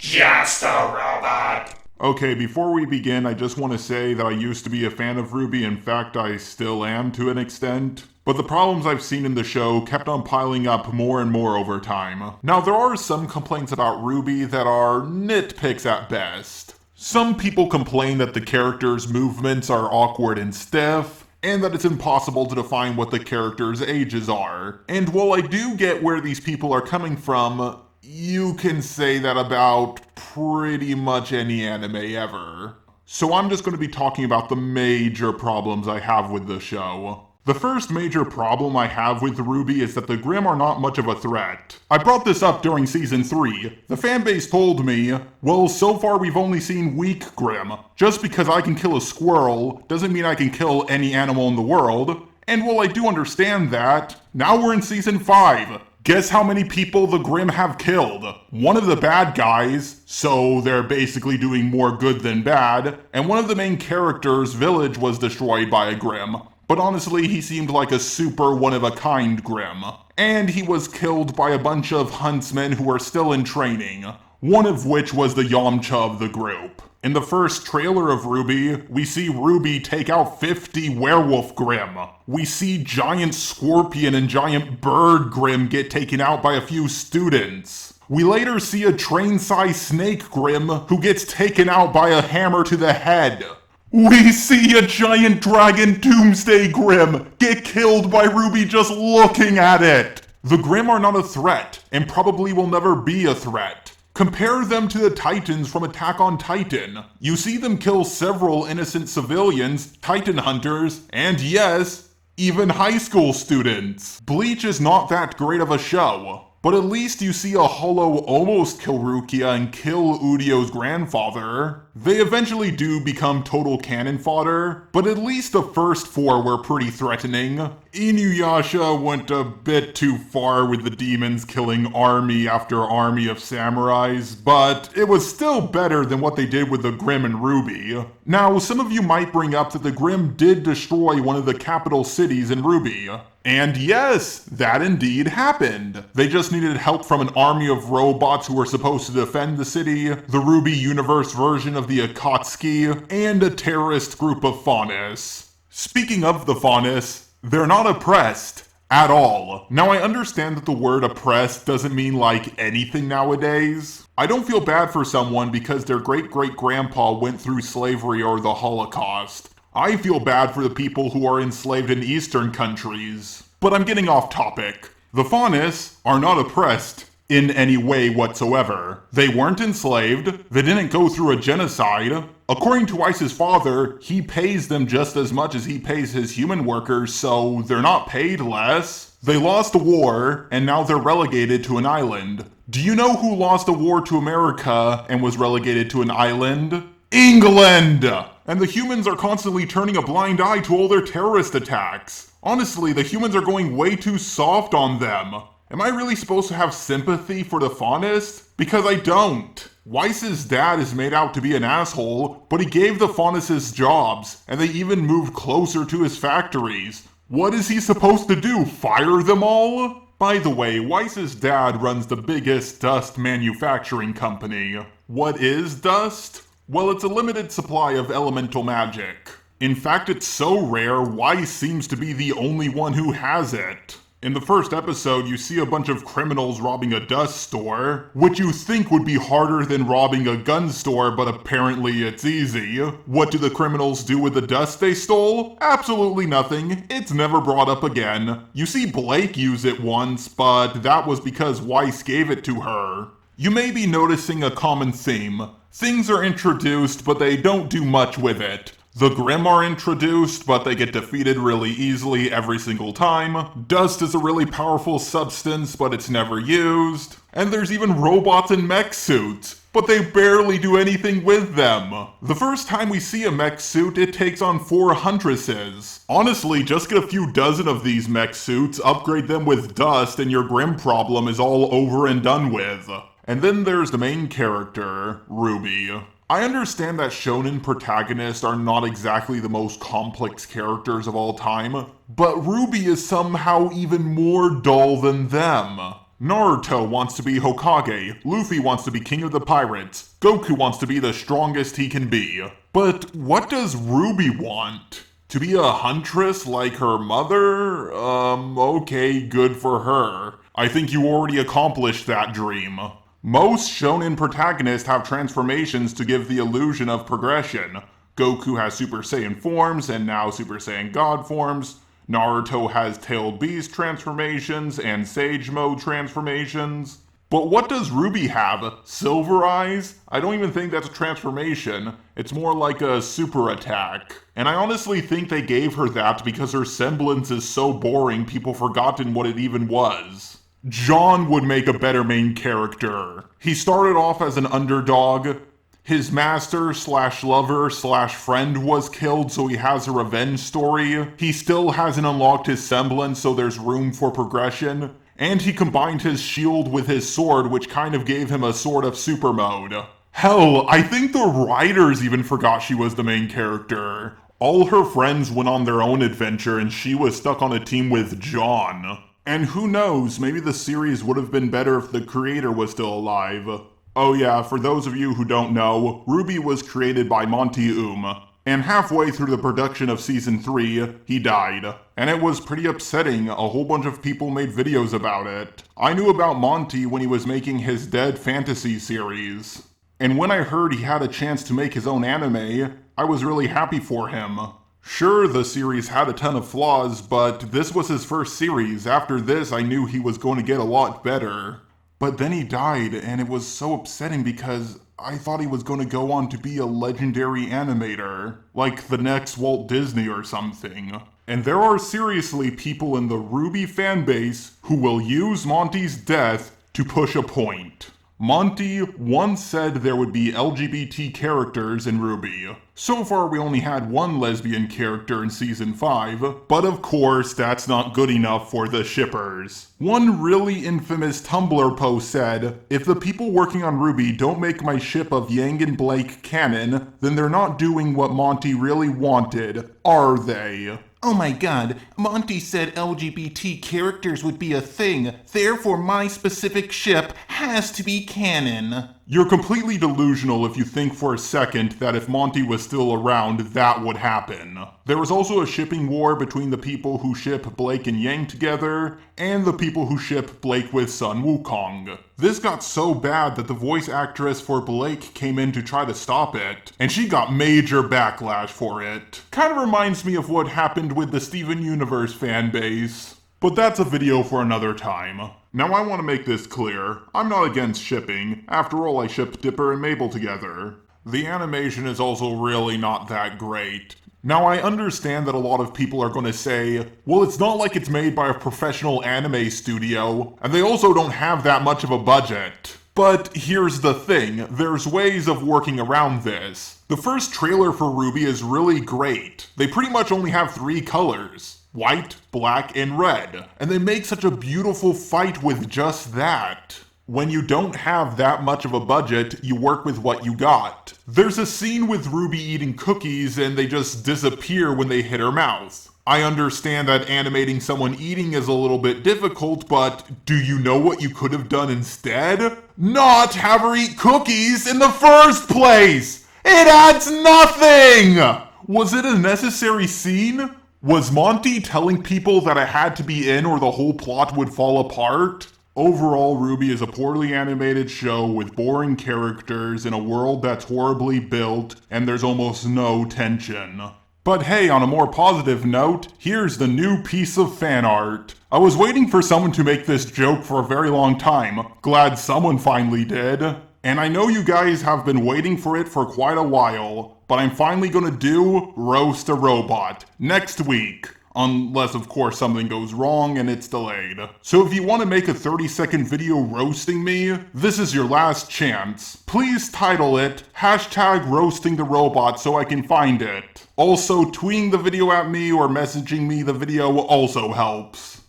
Just a robot. Okay, before we begin, I just want to say that I used to be a fan of RWBY. In fact, I still am to an extent. But the problems I've seen in the show kept on piling up more and more over time. Now, there are some complaints about RWBY that are nitpicks at best. Some people complain that the characters' movements are awkward and stiff, and that it's impossible to define what the characters' ages are. And while I do get where these people are coming from, you can say that about pretty much any anime ever. So I'm just going to be talking about the major problems I have with the show. The first major problem I have with RWBY is that the Grimm are not much of a threat. I brought this up during season 3. The fanbase told me, well, so far we've only seen weak Grimm. Just because I can kill a squirrel doesn't mean I can kill any animal in the world. And while I do understand that, now we're in season 5. Guess how many people the Grimm have killed? One of the bad guys, so they're basically doing more good than bad, and one of the main characters' village was destroyed by a Grimm. But honestly, he seemed like a super one-of-a-kind Grimm. And he was killed by a bunch of huntsmen who are still in training, one of which was the Yamcha of the group. In the first trailer of RWBY, we see RWBY take out 50 werewolf Grimm. We see giant scorpion and giant bird Grimm get taken out by a few students. We later see a train-sized snake Grimm who gets taken out by a hammer to the head. We see a giant dragon Doomsday Grimm get killed by RWBY just looking at it. The Grimm are not a threat, and probably will never be a threat. Compare them to the Titans from Attack on Titan. You see them kill several innocent civilians, Titan hunters, and yes, even high school students. Bleach is not that great of a show, but at least you see a Hollow almost kill Rukia and kill Udio's grandfather. They eventually do become total cannon fodder, but at least the first 4 were pretty threatening. Inuyasha went a bit too far with the demons killing army after army of samurais, but it was still better than what they did with the Grimm and RWBY. Now, some of you might bring up that the Grimm did destroy one of the capital cities in RWBY. And yes, that indeed happened. They just needed help from an army of robots who were supposed to defend the city, the RWBY universe version of the Akatsuki, and a terrorist group of Faunus. Speaking of the Faunus, they're not oppressed at all. Now, I understand that the word oppressed doesn't mean like anything nowadays. I don't feel bad for someone because their great-great-grandpa went through slavery or the Holocaust. I feel bad for the people who are enslaved in Eastern countries. But I'm getting off topic. The Faunus are not oppressed in any way whatsoever. They weren't enslaved. They didn't go through a genocide. According to Weiss's father, he pays them just as much as he pays his human workers, so they're not paid less. They lost a war, and now they're relegated to an island. Do you know who lost a war to America and was relegated to an island? England! And the humans are constantly turning a blind eye to all their terrorist attacks. Honestly, the humans are going way too soft on them. Am I really supposed to have sympathy for the Faunus? Because I don't. Weiss's dad is made out to be an asshole, but he gave the Faunuses jobs, and they even moved closer to his factories. What is he supposed to do, fire them all? By the way, Weiss's dad runs the biggest dust manufacturing company. What is dust? Well, it's a limited supply of elemental magic. In fact, it's so rare, Weiss seems to be the only one who has it. In the first episode, you see a bunch of criminals robbing a dust store, which you think would be harder than robbing a gun store, but apparently it's easy. What do the criminals do with the dust they stole? Absolutely nothing. It's never brought up again. You see Blake use it once, but that was because Weiss gave it to her. You may be noticing a common theme. Things are introduced, but they don't do much with it. The Grimm are introduced, but they get defeated really easily every single time. Dust is a really powerful substance, but it's never used. And there's even robots in mech suits, but they barely do anything with them. The first time we see a mech suit, it takes on 4 huntresses. Honestly, just get a few dozen of these mech suits, upgrade them with dust, and your Grimm problem is all over and done with. And then there's the main character, RWBY. I understand that shonen protagonists are not exactly the most complex characters of all time, but RWBY is somehow even more dull than them. Naruto wants to be Hokage, Luffy wants to be king of the pirates, Goku wants to be the strongest he can be. But what does RWBY want? To be a huntress like her mother? Okay, good for her. I think you already accomplished that dream. Most shonen protagonists have transformations to give the illusion of progression. Goku has Super Saiyan forms and now Super Saiyan God forms. Naruto has Tailed Beast transformations and Sage Mode transformations. But what does RWBY have? Silver Eyes? I don't even think that's a transformation. It's more like a super attack. And I honestly think they gave her that because her semblance is so boring people forgotten what it even was. John would make a better main character. He started off as an underdog. His master / lover / friend was killed, so he has a revenge story. He still hasn't unlocked his semblance, so there's room for progression. And he combined his shield with his sword, which kind of gave him a sort of super mode. Hell, I think the writers even forgot she was the main character. All her friends went on their own adventure and she was stuck on a team with John. And who knows, maybe the series would have been better if the creator was still alive. Oh yeah, for those of you who don't know, RWBY was created by Monty, and halfway through the production of Season 3, he died. And it was pretty upsetting, a whole bunch of people made videos about it. I knew about Monty when he was making his Dead Fantasy series. And when I heard he had a chance to make his own anime, I was really happy for him. Sure, the series had a ton of flaws, but this was his first series. After this, I knew he was going to get a lot better. But then he died, and it was so upsetting because I thought he was going to go on to be a legendary animator, like the next Walt Disney or something. And there are seriously people in the RWBY fanbase who will use Monty's death to push a point. Monty once said there would be LGBT characters in RWBY. So far we only had one lesbian character in Season 5, but of course that's not good enough for the shippers. One really infamous Tumblr post said, "If the people working on RWBY don't make my ship of Yang and Blake canon, then they're not doing what Monty really wanted, are they?" Oh my god, Monty said LGBT characters would be a thing, therefore my specific ship has to be canon. You're completely delusional if you think for a second that if Monty was still around, that would happen. There was also a shipping war between the people who ship Blake and Yang together, and the people who ship Blake with Sun Wukong. This got so bad that the voice actress for Blake came in to try to stop it, and she got major backlash for it. Kind of reminds me of what happened with the Steven Universe fanbase. But that's a video for another time. Now I want to make this clear, I'm not against shipping, after all I shipped Dipper and Mabel together. The animation is also really not that great. Now I understand that a lot of people are going to say, well it's not like it's made by a professional anime studio, and they also don't have that much of a budget. But here's the thing, there's ways of working around this. The first trailer for RWBY is really great. They pretty much only have 3 colors. White, black, and red. And they make such a beautiful fight with just that. When you don't have that much of a budget, you work with what you got. There's a scene with RWBY eating cookies and they just disappear when they hit her mouth. I understand that animating someone eating is a little bit difficult, but do you know what you could have done instead? Not have her eat cookies in the first place! It adds nothing! Was it a necessary scene? Was Monty telling people that I had to be in or the whole plot would fall apart? Overall, RWBY is a poorly animated show with boring characters in a world that's horribly built, and there's almost no tension. But hey, on a more positive note, here's the new piece of fan art. I was waiting for someone to make this joke for a very long time. Glad someone finally did. And I know you guys have been waiting for it for quite a while, but I'm finally gonna do Roast a Robot next week. Unless, of course, something goes wrong and it's delayed. So if you want to make a 30-second video roasting me, this is your last chance. Please title it #RoastingTheRobot so I can find it. Also, tweeting the video at me or messaging me the video also helps.